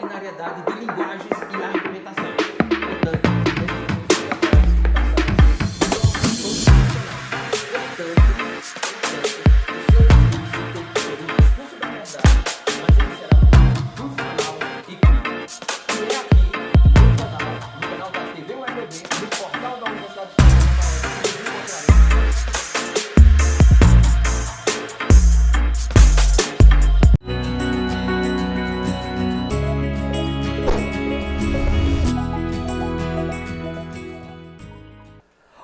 interdisciplinariedade de linguagens e argumentação. Portanto,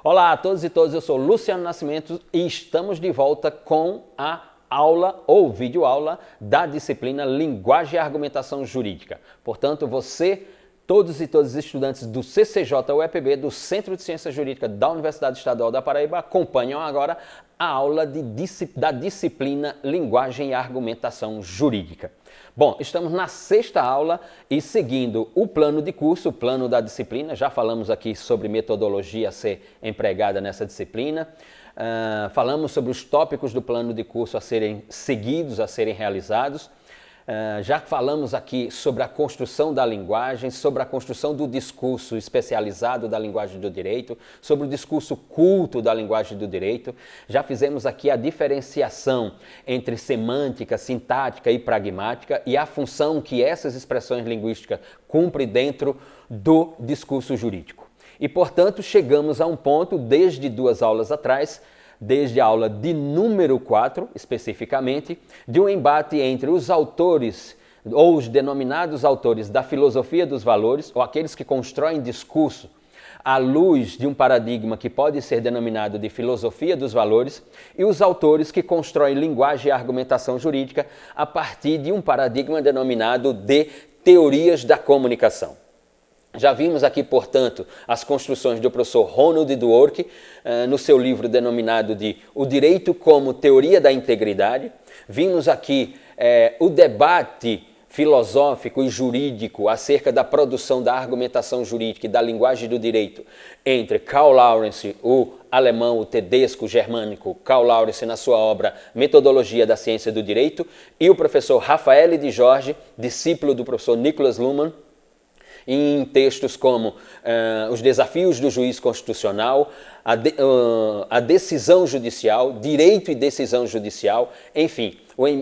olá a todos e todas, eu sou Luciano Nascimento e estamos de volta com a aula ou videoaula da disciplina Linguagem e Argumentação Jurídica. Portanto, você, todos e todas os estudantes do CCJ-UEPB, do Centro de Ciência Jurídica da Universidade Estadual da Paraíba, acompanham agora a aula da disciplina Linguagem e Argumentação Jurídica. Bom, estamos na sexta aula e seguindo o plano de curso, o plano da disciplina. Já falamos aqui sobre metodologia a ser empregada nessa disciplina. Falamos sobre os tópicos do plano de curso a serem seguidos, a serem realizados. Já falamos aqui sobre a construção da linguagem, sobre a construção do discurso especializado da linguagem do direito, sobre o discurso culto da linguagem do direito. Já fizemos aqui a diferenciação entre semântica, sintática e pragmática e a função que essas expressões linguísticas cumprem dentro do discurso jurídico. E, portanto, chegamos a um ponto, desde 2 aulas atrás, desde a aula de número 4, especificamente, de um embate entre os autores, ou os denominados autores da filosofia dos valores, ou aqueles que constroem discurso à luz de um paradigma que pode ser denominado de filosofia dos valores, e os autores que constroem linguagem e argumentação jurídica a partir de um paradigma denominado de teorias da comunicação. Já vimos aqui, portanto, as construções do professor Ronald Dworkin no seu livro denominado de O Direito como Teoria da Integridade. Vimos aqui o debate filosófico e jurídico acerca da produção da argumentação jurídica e da linguagem do direito entre Karl Lawrence, o alemão, o tedesco germânico Karl Lawrence, na sua obra Metodologia da Ciência do Direito, e o professor Rafael de Jorge, discípulo do professor Nicholas Luhmann, em textos como Os Desafios do Juiz Constitucional, a Decisão Judicial, Direito e Decisão Judicial, enfim,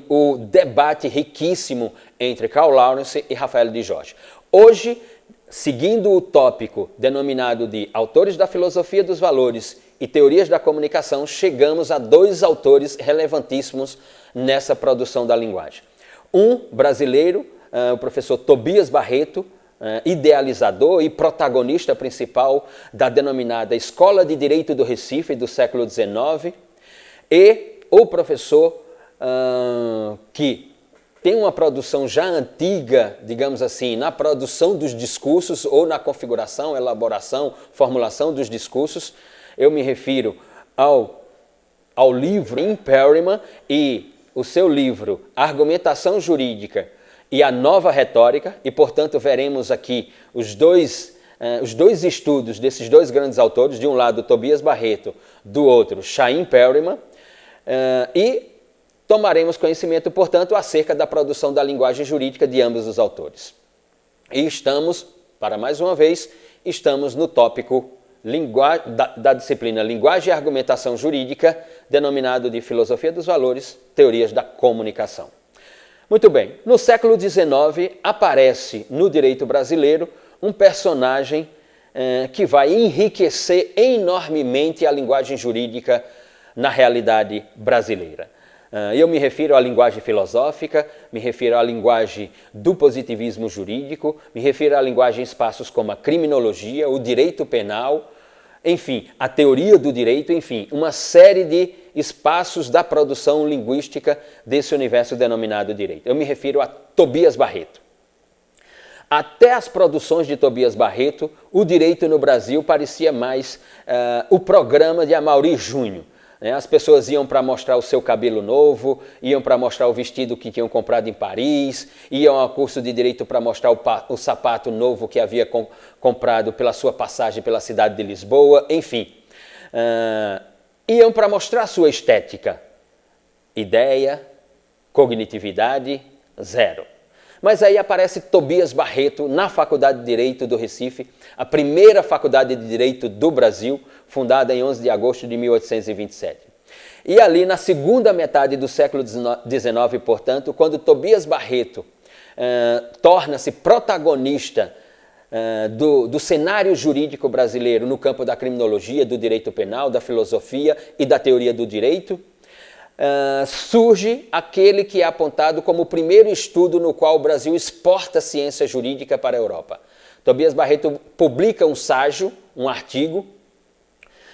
o debate riquíssimo entre Karl Lawrence e Rafael de Jorge. Hoje, seguindo o tópico denominado de Autores da Filosofia dos Valores e Teorias da Comunicação, chegamos a 2 autores relevantíssimos nessa produção da linguagem. Um brasileiro, o professor Tobias Barreto, idealizador e protagonista principal da denominada Escola de Direito do Recife do século XIX, e o professor que tem uma produção já antiga, digamos assim, na produção dos discursos ou na configuração, elaboração, formulação dos discursos. Eu me refiro ao livro Perryman e o seu livro Argumentação Jurídica e a Nova Retórica, e, portanto, veremos aqui os dois estudos desses 2 grandes autores, de um lado Tobias Barreto, do outro Chaim Perryman, e tomaremos conhecimento, portanto, acerca da produção da linguagem jurídica de ambos os autores. E estamos, para mais uma vez, estamos no tópico da disciplina Linguagem e Argumentação Jurídica, denominado de Filosofia dos Valores, Teorias da Comunicação. Muito bem, no século XIX aparece no direito brasileiro um personagem que vai enriquecer enormemente a linguagem jurídica na realidade brasileira. Eu me refiro à linguagem filosófica, me refiro à linguagem do positivismo jurídico, me refiro à linguagem em espaços como a criminologia, o direito penal, enfim, a teoria do direito, enfim, uma série de espaços da produção linguística desse universo denominado direito. Eu me refiro a Tobias Barreto. Até as produções de Tobias Barreto, o direito no Brasil parecia mais o programa de Amaury Júnior. As pessoas iam para mostrar o seu cabelo novo, iam para mostrar o vestido que tinham comprado em Paris, iam ao curso de Direito para mostrar o sapato novo que havia comprado pela sua passagem pela cidade de Lisboa, enfim. Iam para mostrar a sua estética. Ideia, cognitividade, zero. Mas aí aparece Tobias Barreto na Faculdade de Direito do Recife, a primeira faculdade de Direito do Brasil, fundada em 11 de agosto de 1827. E ali na segunda metade do século XIX, portanto, quando Tobias Barreto torna-se protagonista do cenário jurídico brasileiro no campo da criminologia, do direito penal, da filosofia e da teoria do direito, surge aquele que é apontado como o primeiro estudo no qual o Brasil exporta ciência jurídica para a Europa. Tobias Barreto publica um ságio, um artigo,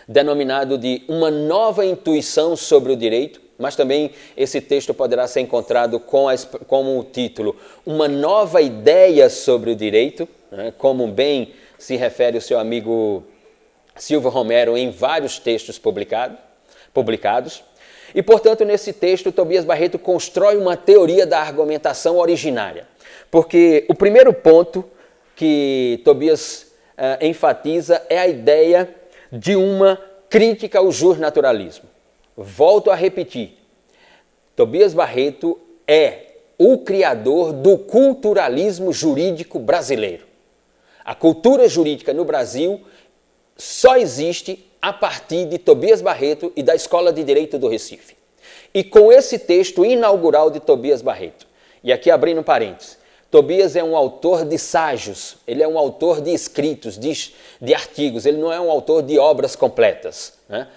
denominado de Uma Nova Intuição sobre o Direito, mas também esse texto poderá ser encontrado com o título Uma Nova Ideia sobre o Direito, né, como bem se refere o seu amigo Silvio Romero em vários textos publicados. E, portanto, nesse texto, Tobias Barreto constrói uma teoria da argumentação originária, porque o primeiro ponto que Tobias enfatiza é a ideia de uma crítica ao justnaturalismo. Volto a repetir, Tobias Barreto é o criador do culturalismo jurídico brasileiro. A cultura jurídica no Brasil só existe a partir de Tobias Barreto e da Escola de Direito do Recife. E com esse texto inaugural de Tobias Barreto, e aqui abrindo parênteses, Tobias é um autor de ságios, ele é um autor de escritos, de artigos, ele não é um autor de obras completas, né?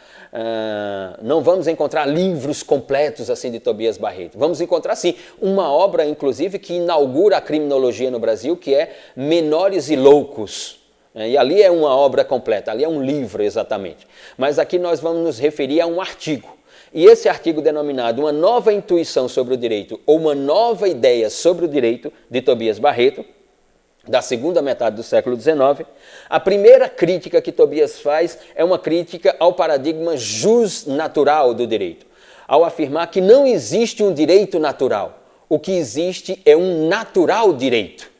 Não vamos encontrar livros completos assim de Tobias Barreto. Vamos encontrar, sim, uma obra, inclusive, que inaugura a criminologia no Brasil, que é Menores e Loucos. E ali é uma obra completa, ali é um livro exatamente. Mas aqui nós vamos nos referir a um artigo. E esse artigo denominado Uma Nova Intuição sobre o Direito, ou Uma Nova Ideia sobre o Direito, de Tobias Barreto, da segunda metade do século XIX, a primeira crítica que Tobias faz é uma crítica ao paradigma jusnatural do direito, ao afirmar que não existe um direito natural, o que existe é um natural direito.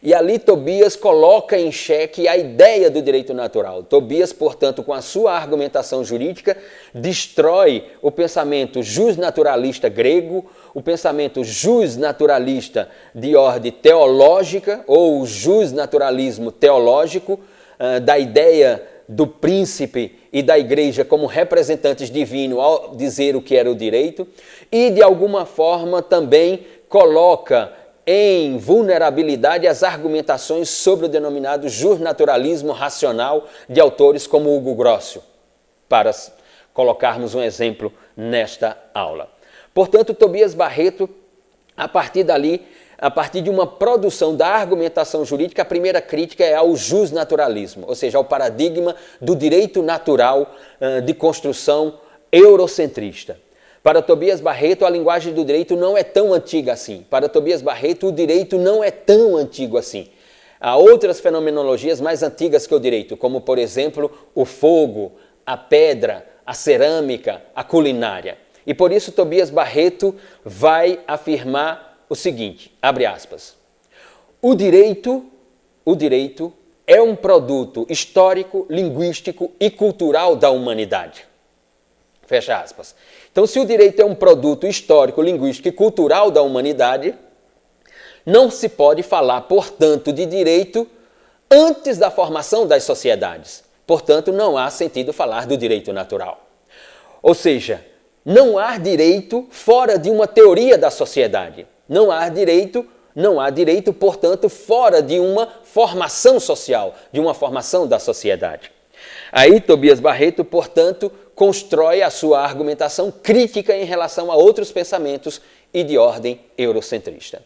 E ali Tobias coloca em xeque a ideia do direito natural. Tobias, portanto, com a sua argumentação jurídica, destrói o pensamento jusnaturalista grego, o pensamento jusnaturalista de ordem teológica, ou o jusnaturalismo teológico, da ideia do príncipe e da igreja como representantes divinos ao dizer o que era o direito, e de alguma forma também coloca em vulnerabilidade as argumentações sobre o denominado justnaturalismo racional de autores como Hugo Grossio, para colocarmos um exemplo nesta aula. Portanto, Tobias Barreto, a partir dali, a partir de uma produção da argumentação jurídica, a primeira crítica é ao justnaturalismo, ou seja, ao paradigma do direito natural de construção eurocentrista. Para Tobias Barreto, a linguagem do direito não é tão antiga assim. Para Tobias Barreto, o direito não é tão antigo assim. Há outras fenomenologias mais antigas que o direito, como, por exemplo, o fogo, a pedra, a cerâmica, a culinária. E por isso Tobias Barreto vai afirmar o seguinte, abre aspas, o direito é um produto histórico, linguístico e cultural da humanidade. Fecha aspas. Então, se o direito é um produto histórico, linguístico e cultural da humanidade, não se pode falar, portanto, de direito antes da formação das sociedades. Portanto, não há sentido falar do direito natural. Ou seja, não há direito fora de uma teoria da sociedade. Não há direito, portanto, fora de uma formação social, de uma formação da sociedade. Aí, Tobias Barreto, portanto, constrói a sua argumentação crítica em relação a outros pensamentos e de ordem eurocentrista.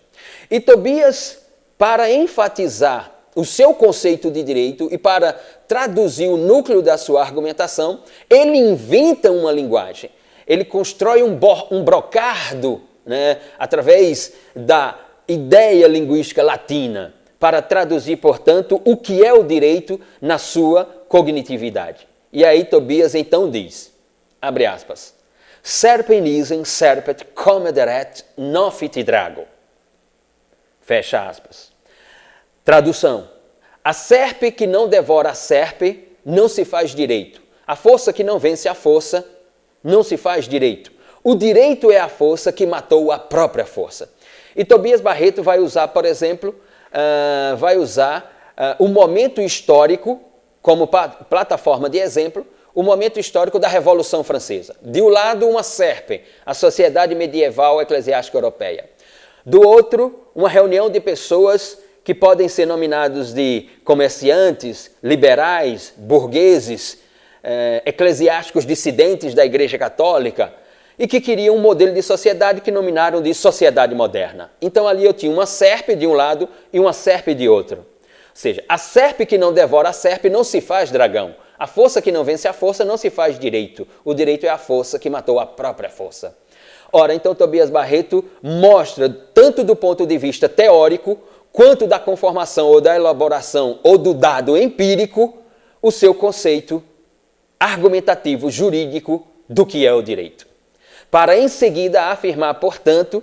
E Tobias, para enfatizar o seu conceito de direito e para traduzir o núcleo da sua argumentação, ele inventa uma linguagem. Ele constrói um brocardo, né, através da ideia linguística latina, para traduzir, portanto, o que é o direito na sua cognitividade. E aí Tobias então diz, abre aspas, serpem isem serpet comederet nofit drago. Fecha aspas. Tradução, a serpe que não devora a serpe não se faz direito. A força que não vence a força não se faz direito. O direito é a força que matou a própria força. E Tobias Barreto vai usar, por exemplo, o momento histórico como plataforma de exemplo, o momento histórico da Revolução Francesa. De um lado, uma serpe, a Sociedade Medieval Eclesiástica Europeia. Do outro, uma reunião de pessoas que podem ser nominados de comerciantes, liberais, burgueses, eclesiásticos dissidentes da Igreja Católica, e que queriam um modelo de sociedade que nominaram de sociedade moderna. Então ali eu tinha uma serpe de um lado e uma serpe de outro. Ou seja, a serpe que não devora a serpe não se faz dragão. A força que não vence a força não se faz direito. O direito é a força que matou a própria força. Ora, então Tobias Barreto mostra, tanto do ponto de vista teórico, quanto da conformação ou da elaboração ou do dado empírico, o seu conceito argumentativo, jurídico do que é o direito. Para em seguida afirmar, portanto,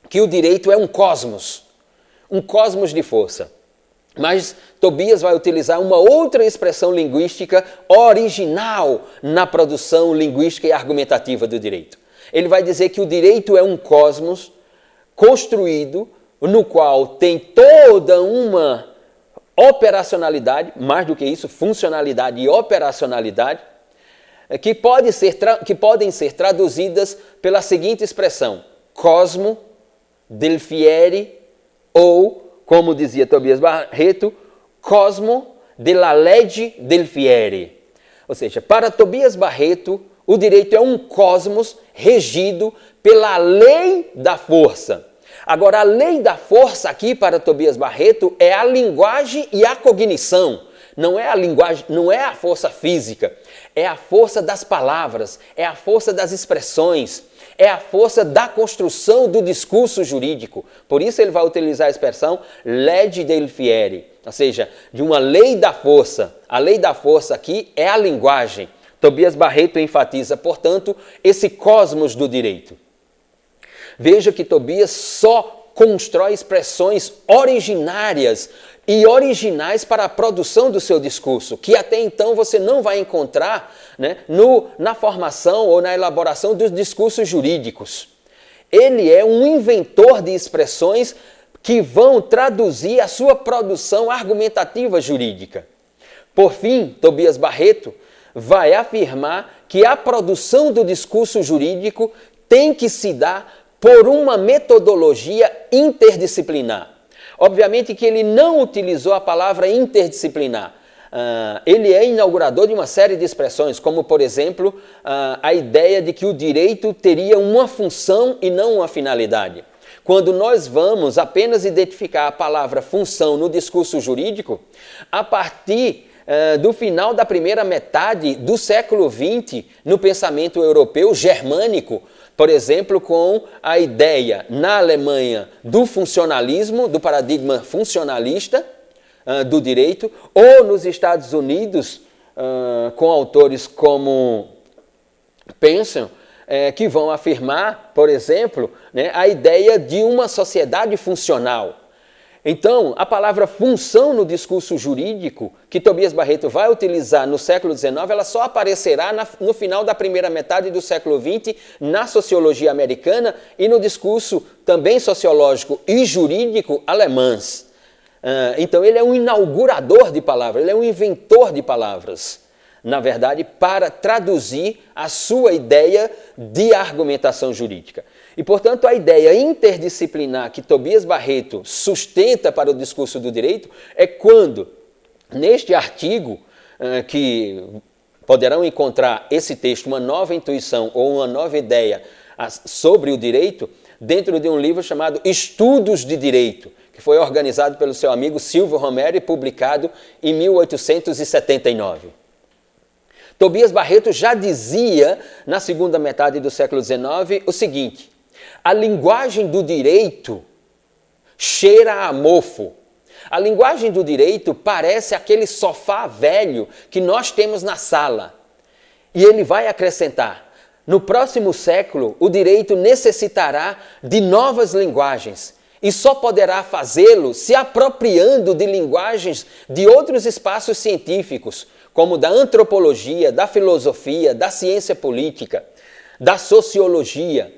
que o direito é um cosmos de força. Mas Tobias vai utilizar uma outra expressão linguística original na produção linguística e argumentativa do direito. Ele vai dizer que o direito é um cosmos construído no qual tem toda uma operacionalidade, mais do que isso, funcionalidade e operacionalidade, que podem ser traduzidas pela seguinte expressão: cosmo del fieri, ou, como dizia Tobias Barreto, cosmo della legge del fieri. Ou seja, para Tobias Barreto, o direito é um cosmos regido pela lei da força. Agora, a lei da força aqui para Tobias Barreto é a linguagem e a cognição. Não é a linguagem, não é a força física, é a força das palavras, é a força das expressões, é a força da construção do discurso jurídico. Por isso ele vai utilizar a expressão legge del fieri, ou seja, de uma lei da força. A lei da força aqui é a linguagem. Tobias Barreto enfatiza, portanto, esse cosmos do direito. Veja que Tobias só constrói expressões originárias e originais para a produção do seu discurso, que até então você não vai encontrar, né, na formação ou na elaboração dos discursos jurídicos. Ele é um inventor de expressões que vão traduzir a sua produção argumentativa jurídica. Por fim, Tobias Barreto vai afirmar que a produção do discurso jurídico tem que se dar por uma metodologia interdisciplinar. Obviamente que ele não utilizou a palavra interdisciplinar. Ele é inaugurador de uma série de expressões, como, por exemplo, a ideia de que o direito teria uma função e não uma finalidade. Quando nós vamos apenas identificar a palavra função no discurso jurídico, a partir do final da primeira metade do século XX, no pensamento europeu germânico, por exemplo, com a ideia na Alemanha do funcionalismo, do paradigma funcionalista do direito, ou nos Estados Unidos, com autores como Pensam, que vão afirmar, por exemplo, né, a ideia de uma sociedade funcional. Então, a palavra função no discurso jurídico, que Tobias Barreto vai utilizar no século XIX, ela só aparecerá no final da primeira metade do século XX, na sociologia americana e no discurso também sociológico e jurídico alemãs. Então, ele é um inaugurador de palavras, ele é um inventor de palavras, na verdade, para traduzir a sua ideia de argumentação jurídica. E, portanto, a ideia interdisciplinar que Tobias Barreto sustenta para o discurso do direito é quando, neste artigo, que poderão encontrar esse texto, uma nova intuição ou uma nova ideia sobre o direito, dentro de um livro chamado Estudos de Direito, que foi organizado pelo seu amigo Silvio Romero e publicado em 1879. Tobias Barreto já dizia, na segunda metade do século XIX, o seguinte: a linguagem do direito cheira a mofo. A linguagem do direito parece aquele sofá velho que nós temos na sala. E ele vai acrescentar: no próximo século, o direito necessitará de novas linguagens e só poderá fazê-lo se apropriando de linguagens de outros espaços científicos, como da antropologia, da filosofia, da ciência política, da sociologia.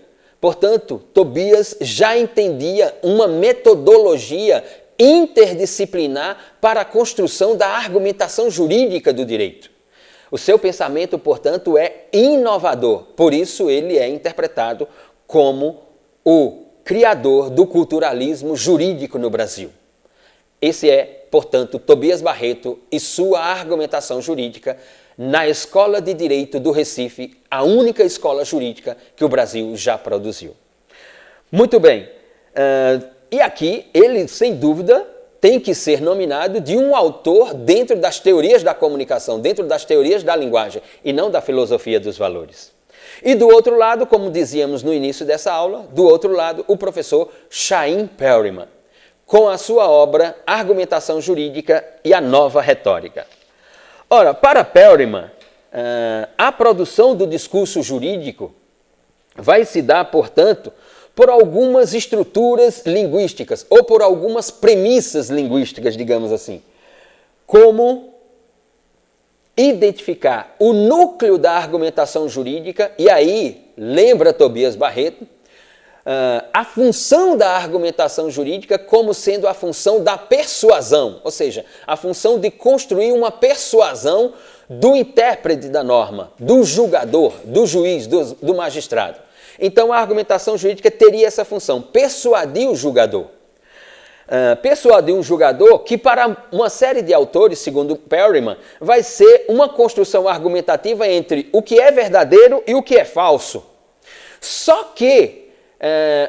Portanto, Tobias já entendia uma metodologia interdisciplinar para a construção da argumentação jurídica do direito. O seu pensamento, portanto, é inovador, por isso ele é interpretado como o criador do culturalismo jurídico no Brasil. Esse é, portanto, Tobias Barreto e sua argumentação jurídica na Escola de Direito do Recife, a única escola jurídica que o Brasil já produziu. Muito bem, e aqui ele, sem dúvida, tem que ser nominado de um autor dentro das teorias da comunicação, dentro das teorias da linguagem, e não da filosofia dos valores. E do outro lado, como dizíamos no início dessa aula, do outro lado, o professor Chaim Perryman, com a sua obra Argumentação Jurídica e a Nova Retórica. Ora, para Perryman, a produção do discurso jurídico vai se dar, portanto, por algumas estruturas linguísticas ou por algumas premissas linguísticas, digamos assim, como identificar o núcleo da argumentação jurídica, e aí, lembra Tobias Barreto, a função da argumentação jurídica como sendo a função da persuasão, ou seja, a função de construir uma persuasão do intérprete da norma, do julgador, do juiz, do magistrado. Então, a argumentação jurídica teria essa função, persuadir o julgador. Persuadir um julgador que, para uma série de autores, segundo Perryman, vai ser uma construção argumentativa entre o que é verdadeiro e o que é falso. Só que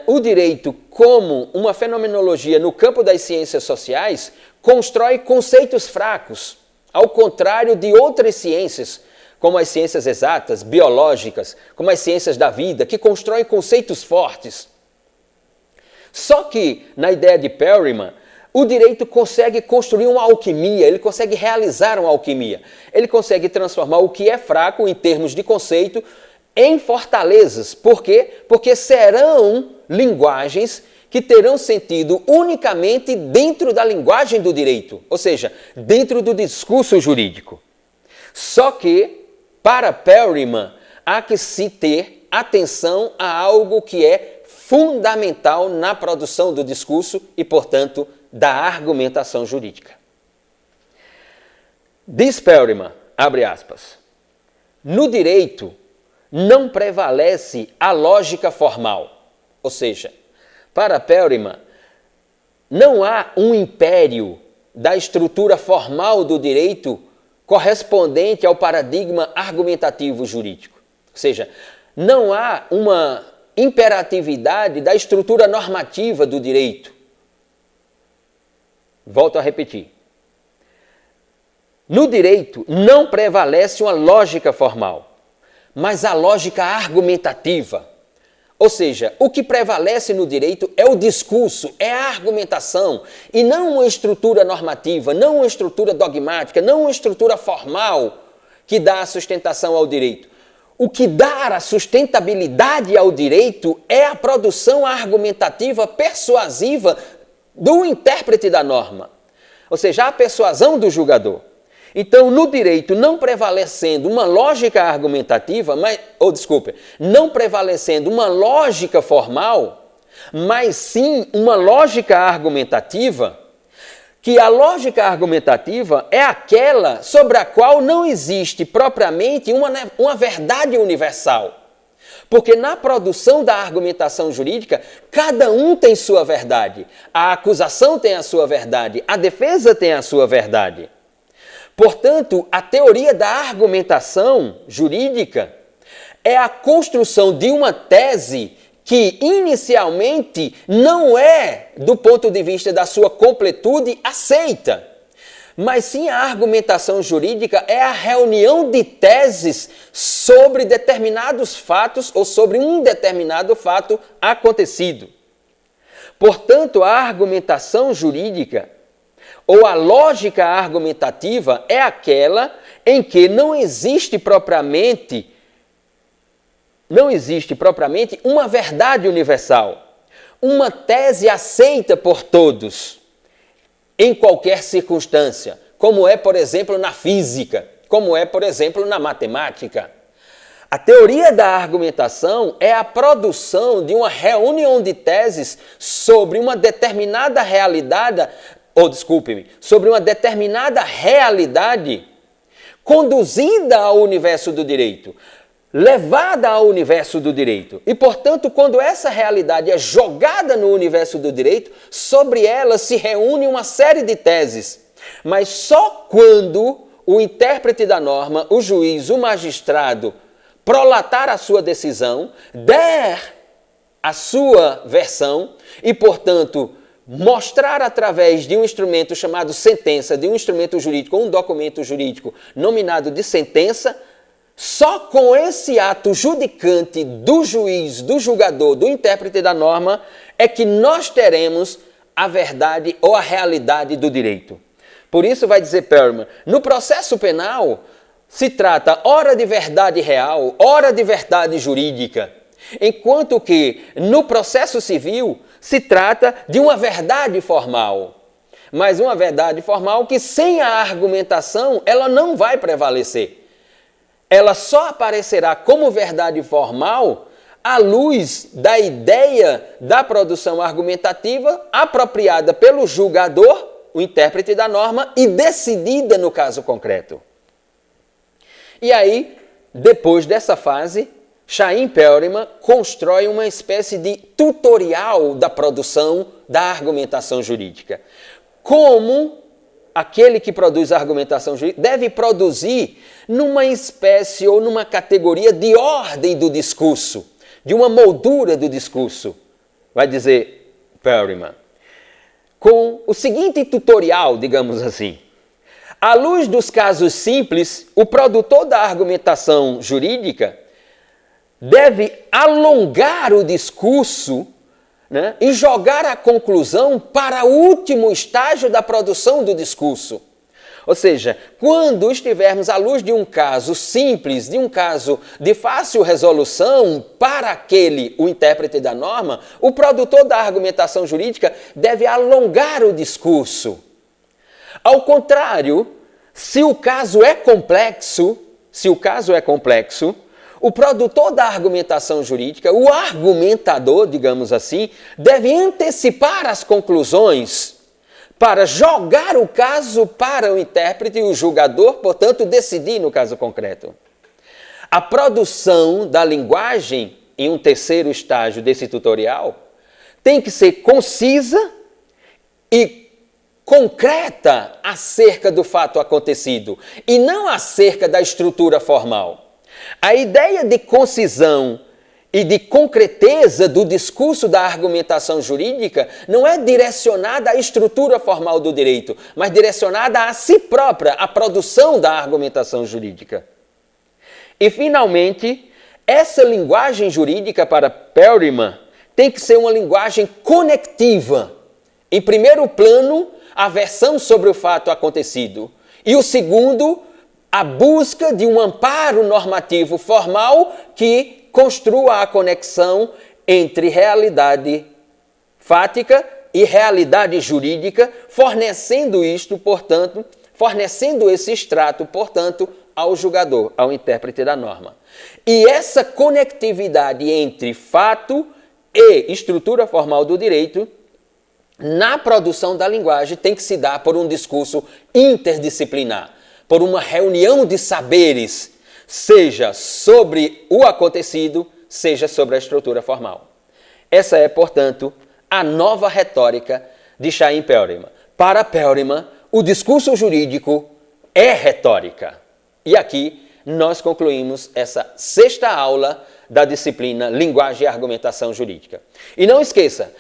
o direito, como uma fenomenologia no campo das ciências sociais, constrói conceitos fracos, ao contrário de outras ciências, como as ciências exatas, biológicas, como as ciências da vida, que constroem conceitos fortes. Só que, na ideia de Perryman, o direito consegue construir uma alquimia, ele consegue realizar uma alquimia. Ele consegue transformar o que é fraco em termos de conceito em fortalezas. Por quê? Porque serão linguagens que terão sentido unicamente dentro da linguagem do direito, ou seja, dentro do discurso jurídico. Só que, para Perryman, há que se ter atenção a algo que é fundamental na produção do discurso e, portanto, da argumentação jurídica. Diz Perryman, abre aspas, no direito não prevalece a lógica formal, ou seja, para Perryman, não há um império da estrutura formal do direito correspondente ao paradigma argumentativo jurídico. Ou seja, não há uma imperatividade da estrutura normativa do direito. Volto a repetir. No direito não prevalece uma lógica formal, mas a lógica argumentativa. Ou seja, o que prevalece no direito é o discurso, é a argumentação, e não uma estrutura normativa, não uma estrutura dogmática, não uma estrutura formal que dá a sustentação ao direito. O que dá a sustentabilidade ao direito é a produção argumentativa persuasiva do intérprete da norma, ou seja, a persuasão do julgador. Então, no direito, não prevalecendo uma lógica argumentativa, não prevalecendo uma lógica formal, mas sim uma lógica argumentativa, que a lógica argumentativa é aquela sobre a qual não existe propriamente uma verdade universal. Porque na produção da argumentação jurídica, cada um tem sua verdade. A acusação tem a sua verdade, a defesa tem a sua verdade. Portanto, a teoria da argumentação jurídica é a construção de uma tese que inicialmente não é, do ponto de vista da sua completude, aceita. Mas sim, a argumentação jurídica é a reunião de teses sobre determinados fatos ou sobre um determinado fato acontecido. Portanto, a argumentação jurídica ou a lógica argumentativa é aquela em que não existe propriamente uma verdade universal, uma tese aceita por todos, em qualquer circunstância, como é, por exemplo, na física, como é, por exemplo, na matemática. A teoria da argumentação é a produção de uma reunião de teses sobre uma determinada realidade, sobre uma determinada realidade conduzida ao universo do direito, levada ao universo do direito. E, portanto, quando essa realidade é jogada no universo do direito, sobre ela se reúne uma série de teses. Mas só quando o intérprete da norma, o juiz, o magistrado, prolatar a sua decisão, der a sua versão e, portanto, mostrar através de um instrumento chamado sentença, de um instrumento jurídico, um documento jurídico nominado de sentença, só com esse ato judicante do juiz, do julgador, do intérprete da norma, é que nós teremos a verdade ou a realidade do direito. Por isso vai dizer Perelman, no processo penal se trata ora de verdade real, ora de verdade jurídica, enquanto que no processo civil se trata de uma verdade formal. Mas uma verdade formal que sem a argumentação ela não vai prevalecer. Ela só aparecerá como verdade formal à luz da ideia da produção argumentativa apropriada pelo julgador, o intérprete da norma, e decidida no caso concreto. E aí, depois dessa fase, Chaim Perelman constrói uma espécie de tutorial da produção da argumentação jurídica. Como aquele que produz a argumentação jurídica deve produzir numa espécie ou numa categoria de ordem do discurso, de uma moldura do discurso, vai dizer Perelman. Com o seguinte tutorial, digamos assim. À luz dos casos simples, o produtor da argumentação jurídica deve alongar o discurso, né, e jogar a conclusão para o último estágio da produção do discurso. Ou seja, quando estivermos à luz de um caso simples, de um caso de fácil resolução para o intérprete da norma, o produtor da argumentação jurídica deve alongar o discurso. Ao contrário, se o caso é complexo, o produtor da argumentação jurídica, o argumentador, digamos assim, deve antecipar as conclusões para jogar o caso para o intérprete e o julgador, portanto, decidir no caso concreto. A produção da linguagem, em um terceiro estágio desse tutorial, tem que ser concisa e concreta acerca do fato acontecido e não acerca da estrutura formal. A ideia de concisão e de concreteza do discurso da argumentação jurídica não é direcionada à estrutura formal do direito, mas direcionada a si própria, à produção da argumentação jurídica. E, finalmente, essa linguagem jurídica para Perelman tem que ser uma linguagem conectiva. Em primeiro plano, a versão sobre o fato acontecido. E o segundo, a busca de um amparo normativo formal que construa a conexão entre realidade fática e realidade jurídica, fornecendo esse extrato, portanto, ao julgador, ao intérprete da norma. E essa conectividade entre fato e estrutura formal do direito, na produção da linguagem, tem que se dar por um discurso interdisciplinar, por uma reunião de saberes, seja sobre o acontecido, seja sobre a estrutura formal. Essa é, portanto, a nova retórica de Chaim Perelman. Para Perelman, o discurso jurídico é retórica. E aqui nós concluímos essa sexta aula da disciplina Linguagem e Argumentação Jurídica. E não esqueça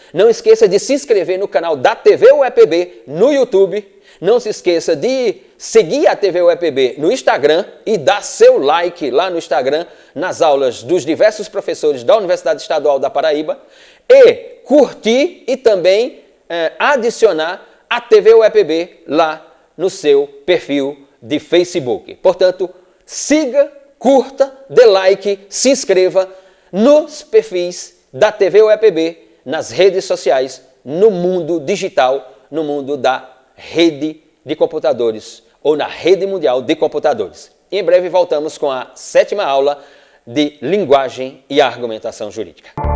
de se inscrever no canal da TV UEPB no YouTube. Não se esqueça de seguir a TV UEPB no Instagram e dar seu like lá no Instagram nas aulas dos diversos professores da Universidade Estadual da Paraíba e curtir e também adicionar a TV UEPB lá no seu perfil de Facebook. Portanto, siga, curta, dê like, se inscreva nos perfis da TV UEPB, nas redes sociais, no mundo digital, no mundo da rede de computadores ou na rede mundial de computadores. Em breve voltamos com a sétima aula de linguagem e argumentação jurídica.